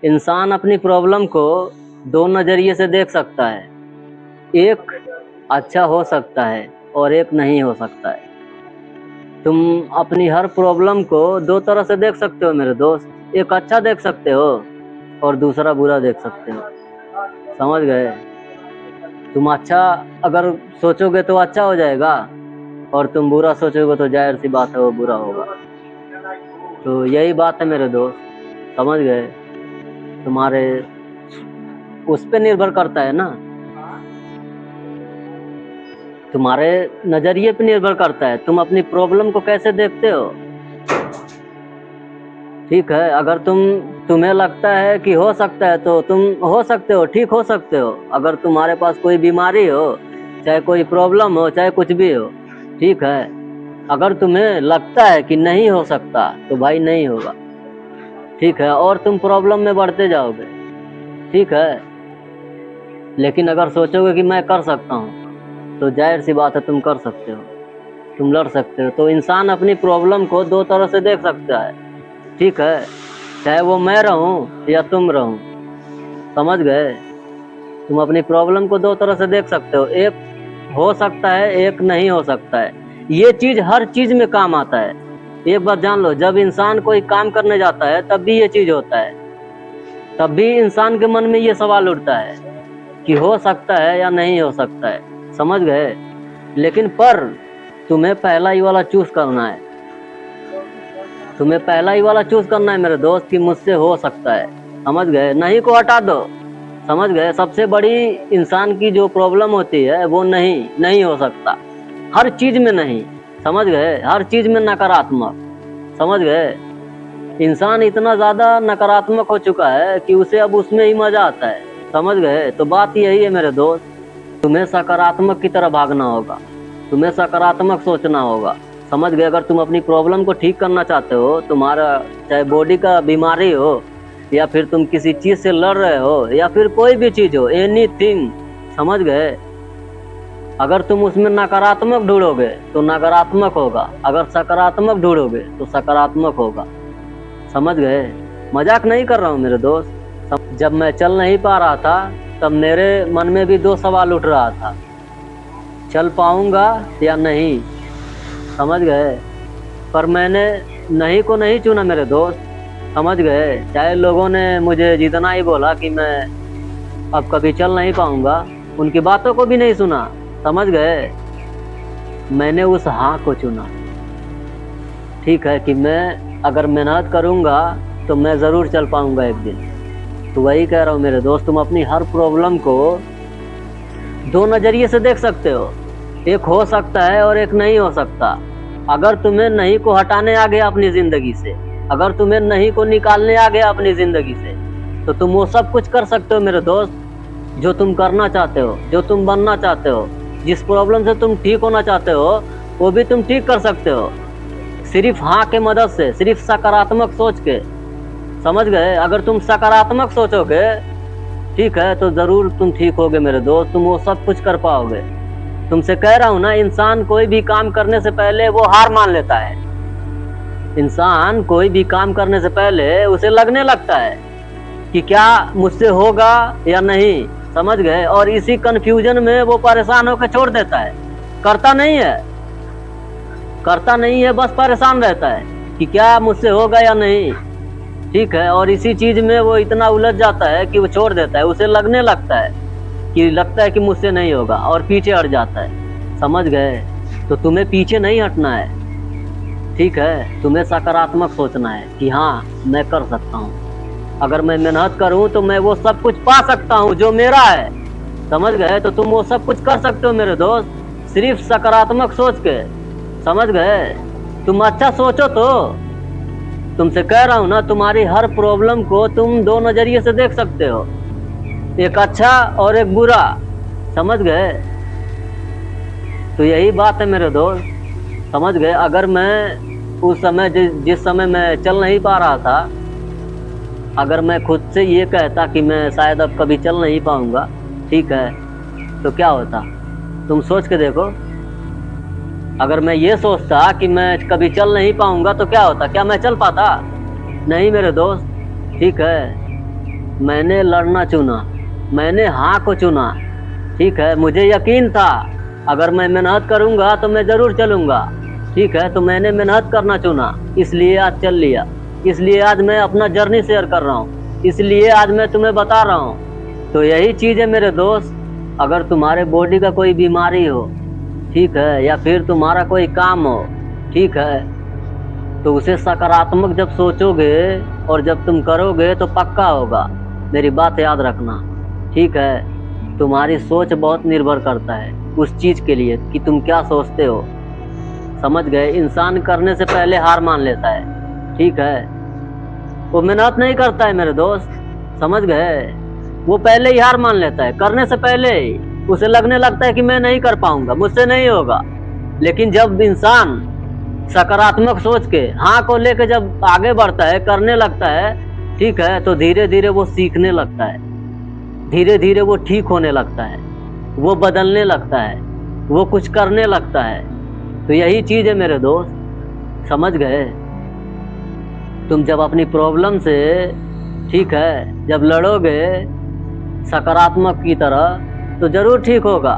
इंसान अपनी प्रॉब्लम को दो नज़रिए से देख सकता है। एक अच्छा हो सकता है और एक नहीं हो सकता है। तुम अपनी हर प्रॉब्लम को दो तरह से देख सकते हो मेरे दोस्त। एक अच्छा देख सकते हो और दूसरा बुरा देख सकते हो। समझ गए? तुम अच्छा अगर सोचोगे तो अच्छा हो जाएगा और तुम बुरा सोचोगे तो जाहिर सी बात है वो बुरा होगा। तो यही बात है मेरे दोस्त, समझ गए? तुम्हारे उस पे निर्भर करता है ना, तुम्हारे नजरिए पे निर्भर करता है, तुम अपनी प्रॉब्लम को कैसे देखते हो। ठीक है, अगर तुम्हें लगता है कि हो सकता है तो तुम हो सकते हो, ठीक हो सकते हो। अगर तुम्हारे पास कोई बीमारी हो, चाहे कोई प्रॉब्लम हो, चाहे कुछ भी हो, ठीक है। अगर तुम्हें लगता है कि नहीं हो सकता तो भाई नहीं होगा, ठीक है, और तुम प्रॉब्लम में बढ़ते जाओगे, ठीक है। लेकिन अगर सोचोगे कि मैं कर सकता हूँ तो जाहिर सी बात है तुम कर सकते हो, तुम लड़ सकते हो। तो इंसान अपनी प्रॉब्लम को दो तरह से देख सकता है, ठीक है, चाहे वो मैं रहूं या तुम रहूं। समझ गए? तुम अपनी प्रॉब्लम को दो तरह से देख सकते हो, एक हो सकता है, एक नहीं हो सकता है। ये चीज हर चीज में काम आता है। एक बात जान लो, जब इंसान कोई काम करने जाता है तब भी ये चीज होता है, तब भी इंसान के मन में ये सवाल उठता है कि हो सकता है या नहीं हो सकता है। समझ गए? लेकिन पर तुम्हें पहला ही वाला चूज करना है, तुम्हें पहला ही वाला चूज करना है मेरे दोस्त कि मुझसे हो सकता है। समझ गए? नहीं को हटा दो। समझ गए? सबसे बड़ी इंसान की जो प्रॉब्लम होती है वो नहीं हो सकता, हर चीज में नहीं। समझ गए? हर चीज में नकारात्मक। समझ गए? इंसान इतना ज्यादा नकारात्मक हो चुका है कि उसे अब उसमें ही मजा आता है। समझ गए? तो बात यही है मेरे दोस्त, तुम्हें सकारात्मक की तरह भागना होगा, तुम्हें सकारात्मक सोचना होगा। समझ गए? अगर तुम अपनी प्रॉब्लम को ठीक करना चाहते हो, तुम्हारा चाहे बॉडी का बीमारी हो या फिर तुम किसी चीज से लड़ रहे हो या फिर कोई भी चीज हो, एनीथिंग, समझ गए? अगर तुम उसमें नकारात्मक ढूंढोगे तो नकारात्मक होगा, अगर सकारात्मक ढूंढोगे तो सकारात्मक होगा। समझ गए? मजाक नहीं कर रहा हूँ मेरे दोस्त। जब मैं चल नहीं पा रहा था तब मेरे मन में भी दो सवाल उठ रहा था, चल पाऊंगा या नहीं। समझ गए? पर मैंने नहीं को नहीं चुना मेरे दोस्त। समझ गए? चाहे लोगों ने मुझे जितना ही बोला कि मैं अब कभी चल नहीं पाऊंगा, उनकी बातों को भी नहीं सुना। समझ गए? मैंने उस हाँ को चुना, ठीक है, कि मैं अगर मेहनत करूंगा तो मैं जरूर चल पाऊंगा एक दिन। तो वही कह रहा हूँ मेरे दोस्त, तुम अपनी हर प्रॉब्लम को दो नजरिए से देख सकते हो, एक हो सकता है और एक नहीं हो सकता। अगर तुम्हें नहीं को हटाने आ गया अपनी जिंदगी से, अगर तुम्हें नहीं को निकालने आ गया अपनी जिंदगी से, तो तुम वो सब कुछ कर सकते हो मेरे दोस्त जो तुम करना चाहते हो, जो तुम बनना चाहते हो। जिस प्रॉब्लम से तुम ठीक होना चाहते हो वो भी तुम ठीक कर सकते हो, सिर्फ हाँ के मदद से, सिर्फ सकारात्मक सोच के। समझ गए? अगर तुम सकारात्मक सोचोगे, ठीक है, तो जरूर तुम ठीक होगे मेरे दोस्त, तुम वो सब कुछ कर पाओगे। तुमसे कह रहा हूं ना, इंसान कोई भी काम करने से पहले वो हार मान लेता है। इंसान कोई भी काम करने से पहले उसे लगने लगता है कि क्या मुझसे होगा या नहीं। समझ गए? और इसी कंफ्यूजन में वो परेशान होकर छोड़ देता है, करता नहीं है, करता नहीं है, बस परेशान रहता है कि क्या मुझसे होगा या नहीं, ठीक है। और इसी चीज में वो इतना उलझ जाता है कि वो छोड़ देता है, उसे लगने लगता है कि मुझसे नहीं होगा और पीछे हट जाता है। समझ गए? तो तुम्हें पीछे नहीं हटना है, ठीक है, तुम्हें सकारात्मक सोचना है कि हाँ मैं कर सकता हूँ, अगर मैं मेहनत करूँ तो मैं वो सब कुछ पा सकता हूँ जो मेरा है। समझ गए? तो तुम वो सब कुछ कर सकते हो मेरे दोस्त, सिर्फ सकारात्मक सोच के। समझ गए? तुम अच्छा सोचो तो। तुमसे कह रहा हूँ ना, तुम्हारी हर प्रॉब्लम को तुम दो नजरिए से देख सकते हो, एक अच्छा और एक बुरा। समझ गए? तो यही बात है मेरे दोस्त। समझ गए? अगर मैं उस समय जिस समय मैं चल नहीं पा रहा था, अगर मैं खुद से ये कहता कि मैं शायद अब कभी चल नहीं पाऊंगा, ठीक है, तो क्या होता? तुम सोच के देखो। अगर मैं ये सोचता कि मैं कभी चल नहीं पाऊंगा तो क्या होता? क्या मैं चल पाता? नहीं मेरे दोस्त, ठीक है। मैंने लड़ना चुना, मैंने हाँ को चुना। ठीक है, मुझे यकीन था अगर मैं मेहनत करूँगा तो मैं ज़रूर चलूँगा। ठीक है, तो मैंने मेहनत करना चुना, इसलिए आज चल लिया। इसलिए आज मैं अपना जर्नी शेयर कर रहा हूँ, इसलिए आज मैं तुम्हें बता रहा हूँ। तो यही चीज़ है मेरे दोस्त, अगर तुम्हारे बॉडी का कोई बीमारी हो, ठीक है, या फिर तुम्हारा कोई काम हो, ठीक है, तो उसे सकारात्मक जब सोचोगे और जब तुम करोगे तो पक्का होगा। मेरी बात याद रखना, ठीक है। तुम्हारी सोच बहुत निर्भर करता है उस चीज़ के लिए कि तुम क्या सोचते हो। समझ गए? इंसान करने से पहले हार मान लेता है, ठीक है, वो मेहनत नहीं करता है मेरे दोस्त। समझ गए? वो पहले ही हार मान लेता है, करने से पहले ही उसे लगने लगता है कि मैं नहीं कर पाऊंगा, मुझसे नहीं होगा। लेकिन जब इंसान सकारात्मक सोच के हाँ को लेकर जब आगे बढ़ता है, करने लगता है, ठीक है, तो धीरे धीरे वो सीखने लगता है, धीरे धीरे वो ठीक होने लगता है, वो बदलने लगता है, वो कुछ करने लगता है। तो यही चीज़ है मेरे दोस्त। समझ गए? तुम जब अपनी प्रॉब्लम से, ठीक है, जब लड़ोगे सकारात्मक की तरह तो जरूर ठीक होगा।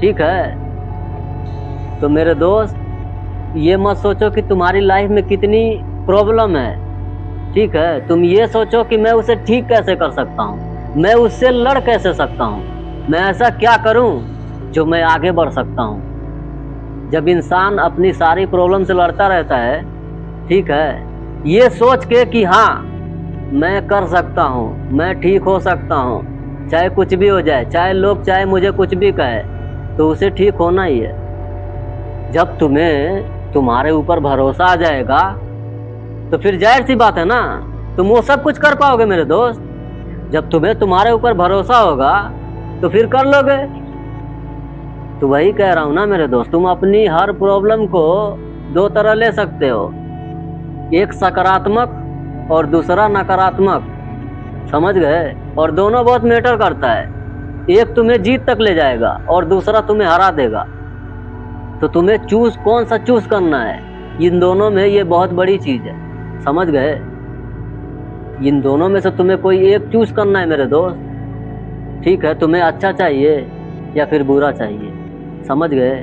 ठीक है, तो मेरे दोस्त ये मत सोचो कि तुम्हारी लाइफ में कितनी प्रॉब्लम है, ठीक है, तुम ये सोचो कि मैं उसे ठीक कैसे कर सकता हूँ, मैं उससे लड़ कैसे सकता हूँ, मैं ऐसा क्या करूँ जो मैं आगे बढ़ सकता हूँ। जब इंसान अपनी सारी प्रॉब्लम से लड़ता रहता है, ठीक है, ये सोच के कि हाँ मैं कर सकता हूँ, मैं ठीक हो सकता हूँ, चाहे कुछ भी हो जाए, चाहे लोग चाहे मुझे कुछ भी कहे, तो उसे ठीक होना ही है। जब तुम्हें तुम्हारे ऊपर भरोसा आ जाएगा तो फिर जाहिर सी बात है ना, तुम वो सब कुछ कर पाओगे मेरे दोस्त। जब तुम्हें तुम्हारे ऊपर भरोसा होगा तो फिर कर लोगे। तो वही कह रहा हूँ ना मेरे दोस्त, तुम अपनी हर प्रॉब्लम को दो तरह ले सकते हो, एक सकारात्मक और दूसरा नकारात्मक। समझ गए? और दोनों बहुत मैटर करता है, एक तुम्हें जीत तक ले जाएगा और दूसरा तुम्हें हरा देगा। तो तुम्हें चूज कौन सा चूज करना है, इन दोनों में ये बहुत बड़ी चीज है। समझ गए? इन दोनों में से तुम्हें कोई एक चूज करना है मेरे दोस्त। ठीक है, तुम्हें अच्छा चाहिए या फिर बुरा चाहिए। समझ गए?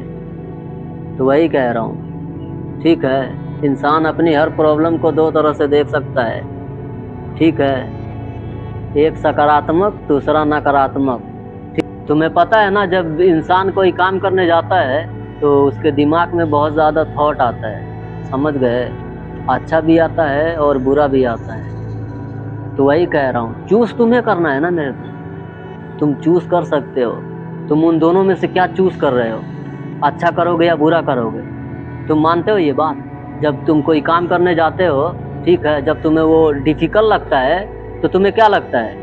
तो वही कह रहा हूँ, ठीक है, इंसान अपनी हर प्रॉब्लम को दो तरह से देख सकता है। ठीक है, एक सकारात्मक, दूसरा नकारात्मक। तुम्हें पता है ना, जब इंसान कोई काम करने जाता है तो उसके दिमाग में बहुत ज़्यादा थॉट आता है। समझ गए? अच्छा भी आता है और बुरा भी आता है। तो वही कह रहा हूँ, चूज तुम्हें करना है ना मेरे को। तुम चूज कर सकते हो, तुम उन दोनों में से क्या चूज कर रहे हो, अच्छा करोगे या बुरा करोगे। तुम मानते हो ये बात? जब तुम कोई काम करने जाते हो, ठीक है, जब तुम्हें वो डिफिकल्ट लगता है तो तुम्हें क्या लगता है?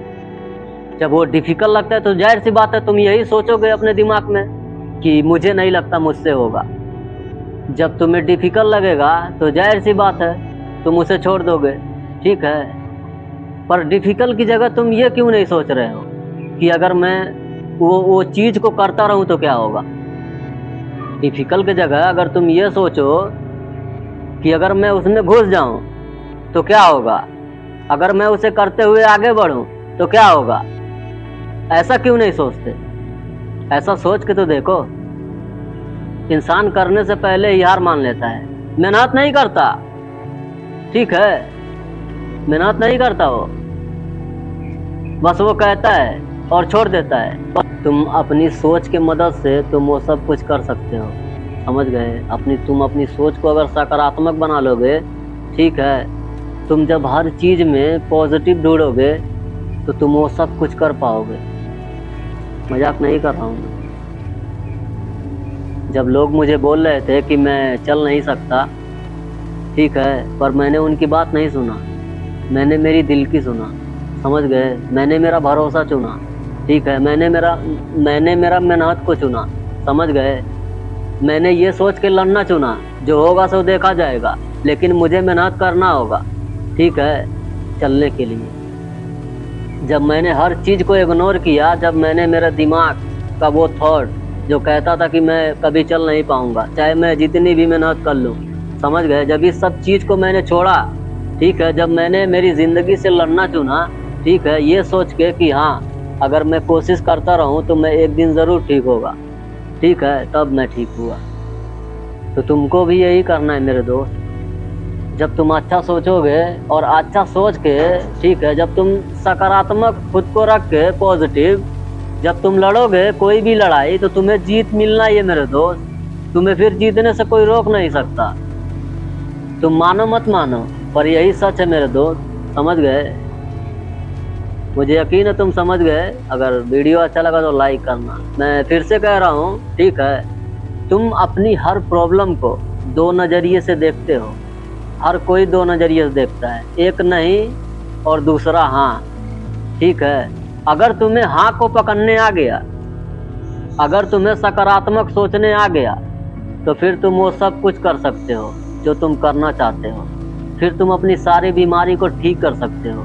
जब वो डिफिकल्ट लगता है तो जाहिर सी बात है तुम यही सोचोगे अपने दिमाग में कि मुझे नहीं लगता मुझसे होगा। जब तुम्हें डिफिकल्ट लगेगा तो जाहिर सी बात है तुम उसे छोड़ दोगे। ठीक है, पर डिफिकल्ट की जगह तुम ये क्यों नहीं सोच रहे हो कि अगर मैं वो चीज़ को करता रहूं तो क्या होगा। डिफिकल्ट की जगह अगर तुम ये सोचो कि अगर मैं उसमें घुस जाऊं तो क्या होगा, अगर मैं उसे करते हुए आगे बढ़ूं तो क्या होगा, ऐसा क्यों नहीं सोचते? ऐसा सोच के तो देखो। इंसान करने से पहले ही हार मान लेता है, मेहनत नहीं करता। ठीक है, मेहनत नहीं करता वो, बस वो कहता है और छोड़ देता है। तुम अपनी सोच के मदद से तुम वो सब कुछ कर सकते हो। समझ गए? तुम अपनी सोच को अगर सकारात्मक बना लोगे, ठीक है, तुम जब हर चीज़ में पॉजिटिव ढूंढोगे तो तुम वो सब कुछ कर पाओगे। मजाक नहीं कर रहा हूँ। जब लोग मुझे बोल रहे थे कि मैं चल नहीं सकता, ठीक है, पर मैंने उनकी बात नहीं सुना, मैंने मेरी दिल की सुना। समझ गए? मैंने मेरा भरोसा चुना। ठीक है, मैंने मेरा मेहनत को चुना। समझ गए? मैंने ये सोच के लड़ना चुना, जो होगा सो देखा जाएगा, लेकिन मुझे मेहनत करना होगा। ठीक है, चलने के लिए। जब मैंने हर चीज़ को इग्नोर किया, जब मैंने मेरा दिमाग का वो थॉट जो कहता था कि मैं कभी चल नहीं पाऊंगा, चाहे मैं जितनी भी मेहनत कर लूँ, समझ गए, जब इस सब चीज़ को मैंने छोड़ा, ठीक है, जब मैंने मेरी ज़िंदगी से लड़ना चुना, ठीक है, ये सोच के कि हाँ अगर मैं कोशिश करता रहूं तो मैं एक दिन ज़रूर ठीक होगा, ठीक है, तब मैं ठीक हुआ। तो तुमको भी यही करना है मेरे दोस्त। जब तुम अच्छा सोचोगे और अच्छा सोच के, ठीक है, जब तुम सकारात्मक खुद को रख के पॉजिटिव, जब तुम लड़ोगे कोई भी लड़ाई तो तुम्हें जीत मिलना ही है मेरे दोस्त। तुम्हें फिर जीतने से कोई रोक नहीं सकता। तुम मानो मत मानो पर यही सच है मेरे दोस्त, समझ गए? मुझे यकीन है तुम समझ गए। अगर वीडियो अच्छा लगा तो लाइक करना। मैं फिर से कह रहा हूँ, ठीक है, तुम अपनी हर प्रॉब्लम को दो नज़रिए से देखते हो। हर कोई दो नज़रिए से देखता है, एक नहीं और दूसरा हाँ, ठीक है। अगर तुम्हें हाँ को पकड़ने आ गया, अगर तुम्हें सकारात्मक सोचने आ गया, तो फिर तुम वो सब कुछ कर सकते हो जो तुम करना चाहते हो। फिर तुम अपनी सारी बीमारी को ठीक कर सकते हो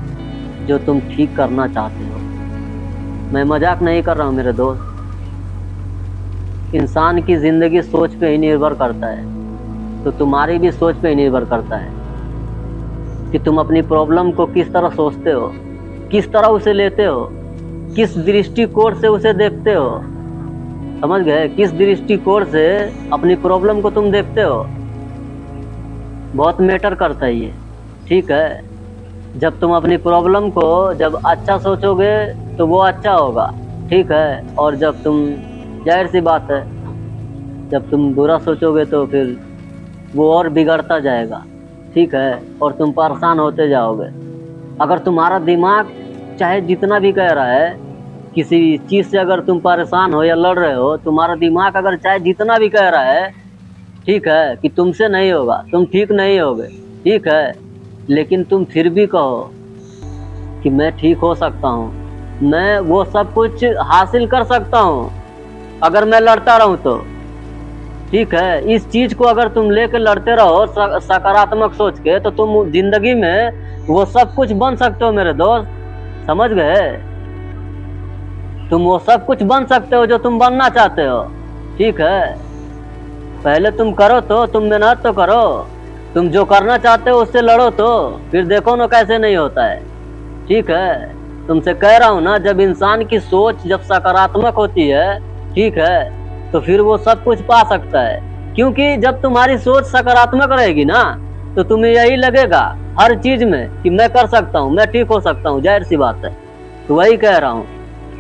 जो तुम ठीक करना चाहते हो। मैं मजाक नहीं कर रहा हूँ मेरे दोस्त। इंसान की ज़िंदगी सोच पे ही निर्भर करता है, तो तुम्हारी भी सोच पे ही निर्भर करता है कि तुम अपनी प्रॉब्लम को किस तरह सोचते हो, किस तरह उसे लेते हो, किस दृष्टिकोण से उसे देखते हो। समझ गए? किस दृष्टिकोण से अपनी प्रॉब्लम को तुम देखते हो, बहुत मैटर करता है ये, ठीक है। जब तुम अपनी प्रॉब्लम को जब अच्छा सोचोगे तो वो अच्छा होगा, ठीक है। और जब तुम, जाहिर सी बात है, जब तुम बुरा सोचोगे तो फिर वो और बिगड़ता जाएगा, ठीक है, और तुम परेशान होते जाओगे। अगर तुम्हारा दिमाग चाहे जितना भी कह रहा है, किसी चीज़ से अगर तुम परेशान हो या लड़ रहे हो, तुम्हारा दिमाग अगर चाहे जितना भी कह रहा है, ठीक है, कि तुमसे नहीं होगा, तुम ठीक नहीं होगे, ठीक है, लेकिन तुम फिर भी कहो कि मैं ठीक हो सकता हूँ, मैं वो सब कुछ हासिल कर सकता हूँ अगर मैं लड़ता रहूँ तो, ठीक है। इस चीज़ को अगर तुम लेकर लड़ते रहो सकारात्मक सोच के, तो तुम जिंदगी में वो सब कुछ बन सकते हो मेरे दोस्त, समझ गए? तुम वो सब कुछ बन सकते हो जो तुम बनना चाहते हो, ठीक है। पहले तुम करो, तो तुम मेहनत तो करो, तुम जो करना चाहते हो उससे लड़ो, तो फिर देखो ना कैसे नहीं होता है, ठीक है। तुमसे कह रहा हूँ ना, जब इंसान की सोच जब सकारात्मक होती है, ठीक है, तो फिर वो सब कुछ पा सकता है। क्योंकि जब तुम्हारी सोच सकारात्मक रहेगी ना, तो तुम्हें यही लगेगा हर चीज में कि मैं कर सकता हूँ, मैं ठीक हो सकता हूँ, जाहिर सी बात है। तो वही कह रहा हूँ,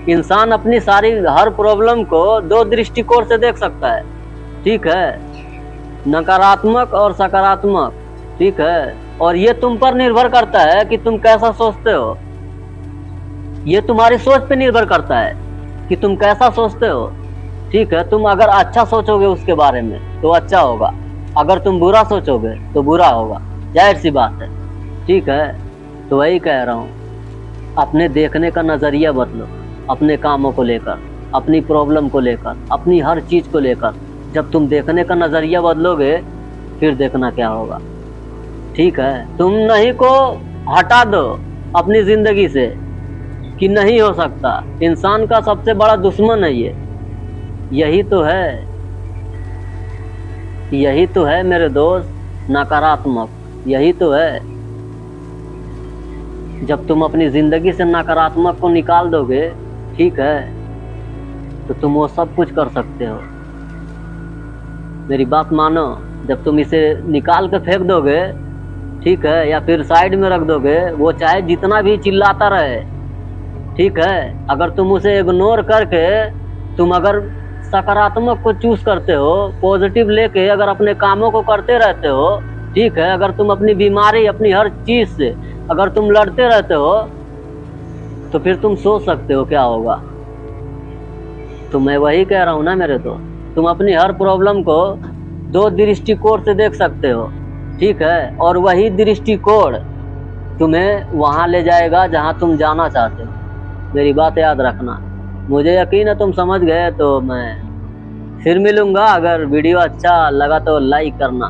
इंसान अपनी सारी हर प्रॉब्लम को दो दृष्टिकोण से देख सकता है, ठीक है, नकारात्मक और सकारात्मक, ठीक है। और ये तुम पर निर्भर करता है कि तुम कैसा सोचते हो। ये तुम्हारी सोच पे निर्भर करता है कि तुम कैसा सोचते हो, ठीक है। तुम अगर अच्छा सोचोगे उसके बारे में तो अच्छा होगा, अगर तुम बुरा सोचोगे तो बुरा होगा, जाहिर सी बात है, ठीक है। तो वही कह रहा हूँ, अपने देखने का नज़रिया बदलो, अपने कामों को लेकर, अपनी प्रॉब्लम को लेकर, अपनी हर चीज़ को लेकर। जब तुम देखने का नज़रिया बदलोगे फिर देखना क्या होगा, ठीक है। तुम नहीं को हटा दो अपनी ज़िंदगी से कि नहीं हो सकता। इंसान का सबसे बड़ा दुश्मन है ये, यही तो है, यही तो है मेरे दोस्त, नकारात्मक, यही तो है। जब तुम अपनी ज़िंदगी से नकारात्मक को निकाल दोगे, ठीक है, तो तुम वो सब कुछ कर सकते हो। मेरी बात मानो, जब तुम इसे निकाल के फेंक दोगे, ठीक है, या फिर साइड में रख दोगे, वो चाहे जितना भी चिल्लाता रहे, ठीक है, अगर तुम उसे इग्नोर करके तुम अगर सकारात्मक को चूज करते हो, पॉजिटिव लेके अगर अपने कामों को करते रहते हो, ठीक है, अगर तुम अपनी बीमारी, अपनी हर चीज़ से अगर तुम लड़ते रहते हो, तो फिर तुम सोच सकते हो क्या होगा। तो मैं वही कह रहा हूँ ना मेरे दोस्त, तुम अपनी हर प्रॉब्लम को दो दृष्टिकोण से देख सकते हो, ठीक है, और वही दृष्टिकोण तुम्हें वहाँ ले जाएगा जहाँ तुम जाना चाहते हो। मेरी बात याद रखना। मुझे यकीन है तुम समझ गए। तो मैं फिर मिलूँगा, अगर वीडियो अच्छा लगा तो लाइक करना।